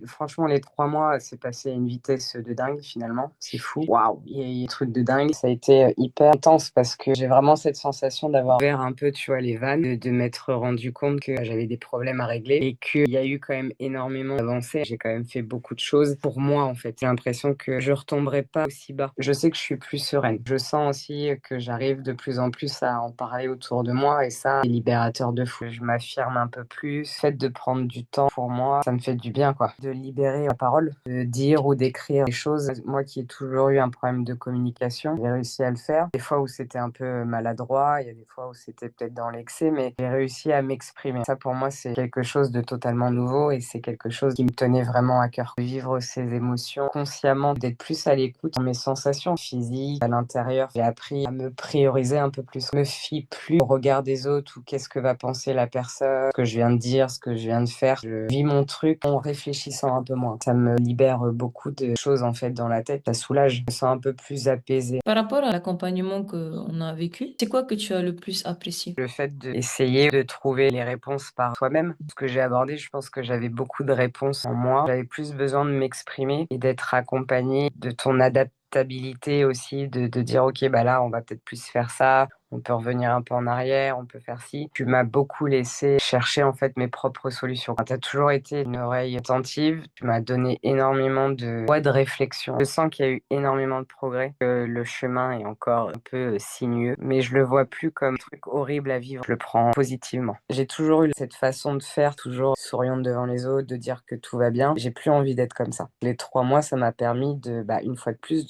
Franchement, les 3 mois, c'est passé à une vitesse de dingue finalement. C'est fou. Waouh! Il y a eu des trucs de dingue. Ça a été, hyper intense parce que j'ai vraiment cette sensation d'avoir ouvert un peu, tu vois, les vannes, de m'être rendu compte que j'avais des problèmes à régler et qu'il y a eu quand même énormément d'avancées. J'ai quand même fait beaucoup de choses pour moi, en fait. J'ai l'impression que je retomberai pas aussi bas. Je sais que je suis plus sereine. Je sens aussi que j'arrive de plus en plus à en parler autour de moi et ça, c'est libérateur de fou. Je m'affirme un peu plus. Le fait de prendre du temps pour moi, ça me fait du bien, quoi. De libérer la parole, de dire ou d'écrire des choses. Moi qui ai toujours eu un problème de communication, j'ai réussi à le faire. Des fois où c'était un peu maladroit, il y a des fois où c'était peut-être dans l'excès, mais j'ai réussi à m'exprimer. Ça, pour moi, c'est quelque chose de totalement nouveau et c'est quelque chose qui me tenait vraiment à cœur. Vivre ces émotions consciemment, d'être plus à l'écoute de mes sensations physiques, à l'intérieur. J'ai appris à me prioriser un peu plus. Je me fie plus au regard des autres ou qu'est-ce que va penser la personne, ce que je viens de dire, ce que je viens de faire. Je vis mon truc en réfléchissant un peu moins. Ça me libère beaucoup de choses en fait dans la tête. Ça soulage. Je me sens un peu plus apaisée. Par rapport à l'accompagnement qu'on a vécu, c'est quoi que tu as le plus apprécié? Le fait d'essayer de trouver les réponses par soi-même. Ce que j'ai abordé, je pense que j'avais beaucoup de réponses en moi. J'avais plus besoin de m'exprimer et d'être accompagnée de ton adaptabilité aussi, de dire, OK, bah là, on va peut-être plus faire ça, on peut revenir un peu en arrière, on peut faire ci. Tu m'as beaucoup laissé chercher en fait mes propres solutions. Tu as toujours été une oreille attentive, tu m'as donné énormément de voies de réflexion. Je sens qu'il y a eu énormément de progrès, que le chemin est encore un peu sinueux, mais je le vois plus comme un truc horrible à vivre, je le prends positivement. J'ai toujours eu cette façon de faire, toujours souriante devant les autres, de dire que tout va bien. J'ai plus envie d'être comme ça. Les 3 mois, ça m'a permis de, bah, une fois de plus,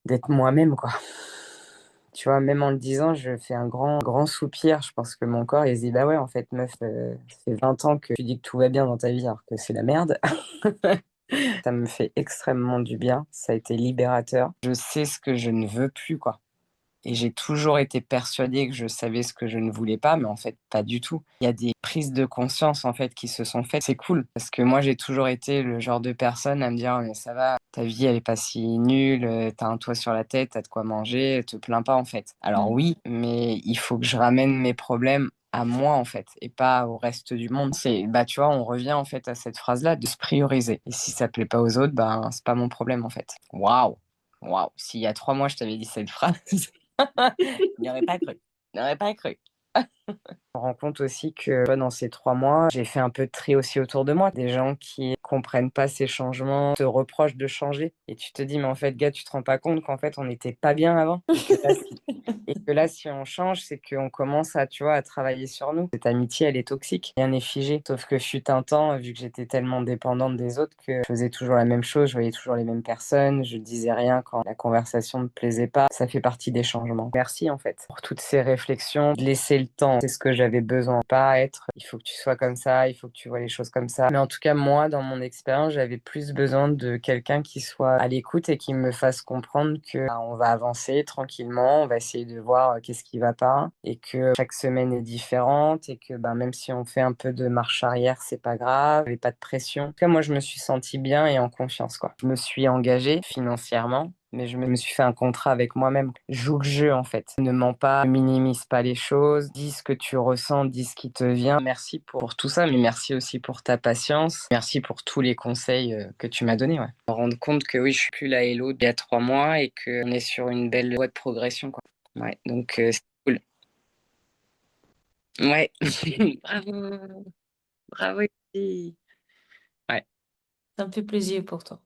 d'être moi-même, quoi. Tu vois, même en le disant, je fais un grand, grand soupir. Je pense que mon corps, il se dit, bah ouais, en fait, meuf, ça fait 20 ans que tu dis que tout va bien dans ta vie, alors que c'est la merde. Ça me fait extrêmement du bien. Ça a été libérateur. Je sais ce que je ne veux plus, quoi. Et j'ai toujours été persuadée que je savais ce que je ne voulais pas, mais en fait, pas du tout. Il y a des prises de conscience, en fait, qui se sont faites. C'est cool, parce que moi, j'ai toujours été le genre de personne à me dire: «Mais ça va, ta vie, elle est pas si nulle, tu un toit sur la tête, t'as de quoi manger, te plains pas, en fait». Alors Mm. oui, mais il faut que je ramène mes problèmes à moi, en fait, et pas au reste du monde. C'est bah, tu vois, on revient, en fait, à cette phrase-là de se prioriser et si ça plaît pas aux autres, ben, c'est pas mon problème, en fait. Waouh! Waouh! S'il y a 3 mois, je t'avais dit cette phrase il n'y aurait pas cru. Il n'aurait pas cru. Je me rends compte aussi que, tu vois, dans ces 3 mois, j'ai fait un peu de tri aussi autour de moi. Des gens qui comprennent pas ces changements, te reprochent de changer et tu te dis: «Mais en fait, gars, tu te rends pas compte qu'en fait, on n'était pas bien avant et que là, si on change, c'est qu'on commence à, tu vois, à travailler sur nous. Cette amitié, elle est toxique. Rien n'est figé. Sauf que fut un temps, vu que j'étais tellement dépendante des autres, que je faisais toujours la même chose, je voyais toujours les mêmes personnes, je disais rien quand la conversation ne me plaisait pas. Ça fait partie des changements. Merci, en fait, pour toutes ces réflexions. Laisser le temps, c'est ce que j'avais besoin. Pas être, il faut que tu sois comme ça, il faut que tu vois les choses comme ça. Mais en tout cas, moi, dans mon expérience, j'avais plus besoin de quelqu'un qui soit à l'écoute et qui me fasse comprendre que bah, on va avancer tranquillement, on va essayer de voir qu'est-ce qui va pas et que chaque semaine est différente et que ben, même si on fait un peu de marche arrière, c'est pas grave, il n'y avait pas de pression. En tout cas, moi, je me suis sentie bien et en confiance, quoi. Je me suis engagée financièrement. Mais je me suis fait un contrat avec moi-même. Joue le jeu, en fait. Ne mens pas, ne minimise pas les choses. Dis ce que tu ressens, dis ce qui te vient. Merci pour tout ça, mais merci aussi pour ta patience. Merci pour tous les conseils que tu m'as donnés. Ouais. Me rendre compte que oui, je suis plus là et l'autre il y a 3 mois et qu'on est sur une belle voie de progression, quoi. Ouais, donc c'est cool. Ouais. Bravo. Bravo. Ouais. Ça me fait plaisir pour toi.